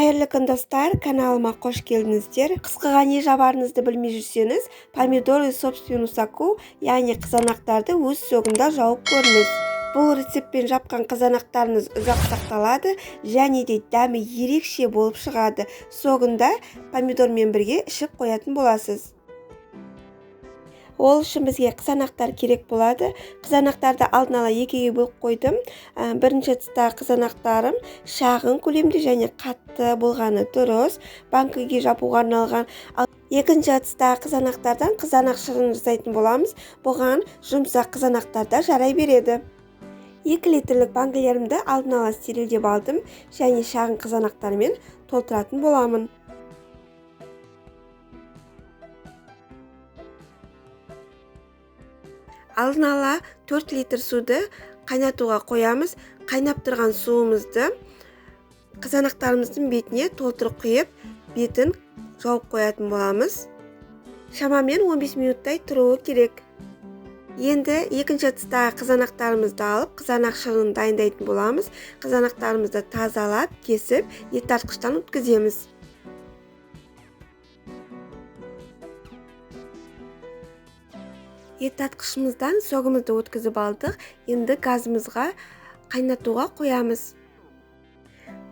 Қайырлы күн достар, каналыма қош келдіңіздер. Қысқаға не жабарыңызды білмей жүрсеңіз, помидоры собственную соку, яғни қызанақтарды өз соғында жауып көріңіз. Бұл рецептпен жапқан қызанақтарыңыз ұзақ сақталады және де дәмі ерекше болып шығады. Соғында помидормен бірге ішіп қоятын боласыз. Ол үшін бізге қызанақтар керек болады. Қызанақтарды алдын ала екіге бөліп қойдым. Бірінші тұста қызанақтарым шағын көлемде және қатты болғаны дұрыс. Банкіге жабуға арналған. Ал екінші тұста қызанақтардан қызанақ шырын жасайтын боламыз. Бұған жұмсақ қызанақтар да жарай береді. 2 литрлік банкілерімді алдын ала стерилдеп алдым және шағын қызанақтармен толтыратын боламын. Алдын ала 4 литр суды қайнатуға қоямыз. Қайнап тұрған суымызды қызанақтарымыздың бетіне толтырып құйып, бетін жауып қоятын боламыз. Шамамен 15 минуттай тұруы керек. Енді екінші тұстағы қызанақтарымызды алып, қызанақ шырынын дайындайтын боламыз. Қызанақтарымызды тазалап, кесіп, ет тартқыштан өткіземіз. Ет тартқышымыздан соғымызды өткізіп алдық. Енді газымызға қайнатуға қоямыз.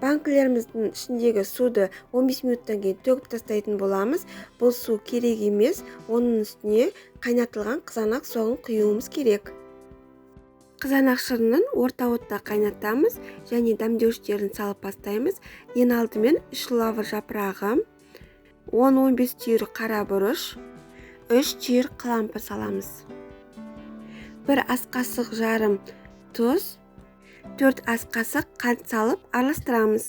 Банкілеріміздің ішіндегі суды 15 минуттан кейін төгіп тастайтын боламыз. Бұл су керек емес, оның үстіне қайнатылған қызанақ соғын құюымыз керек. Қызанақ шырынын орта отта қайнатамыз және дәмдеуіштерін салып бастаймыз. Ең алдымен 3 лавр жапырағы, 10-15 түйір қара бұрыш, 3 түйір қалампыр саламыз. 1 ас қасық жарым тұз, 4 ас қасық қант салып араластырамыз.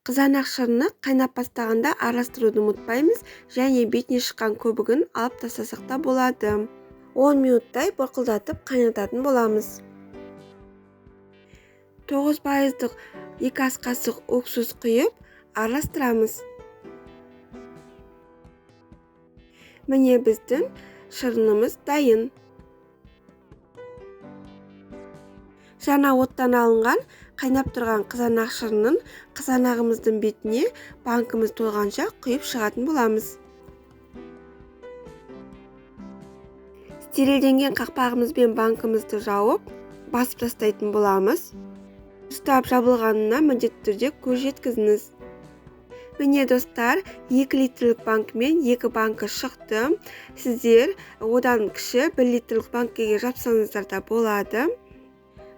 Қызанақ шырыны қайнап бастағанда араластыруды ұмытпаймыз және бетіне шыққан көбігін алып тастасақ та болады. 10 минуттай бұрқылдатып қайнататын боламыз. 9% 2 ас қасық уксус құйып араластырамыз. Міне біздің шырынымыз дайын. Жаңа оттан алынған қайнап тұрған қызанақ шырынын қызанағымыздың бетіне банкіміз толғанша құйып шығатын боламыз. Стерилденген қақпағымызбен банкімізді жауып, басып тастайтын боламыз. Ұстап жабылғанына міндетті түрде көз жеткізіңіз. Міне достар, 2 литрлік банкімен 2 банкі шықты. Сіздер одан кіші 1 литрлік банкіге жапсаңыздар да болады.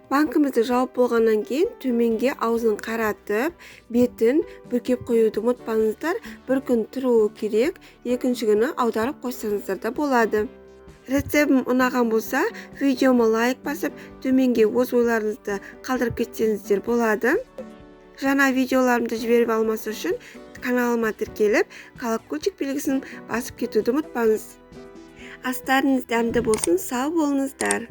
Банкімізді жауып болғаннан кейін төменге аузын қаратып, бетін бүркеп қоюды ұмытпаңыздар. Бір күн тұруы керек, екінші күні аударып қойсаңыздар да болады. Рецептім ұнаған болса, видеома лайк басып, төменге өз ойларыңызды қалдырып кетсеңіздер болады. Жаңа видеоларымды жіберіп алмас үшін каналыма тіркеліп, колокольчик белгісін басып кетуді ұмытпаңыз. Астарыңыз дәмді болсын, сау болыңыздар.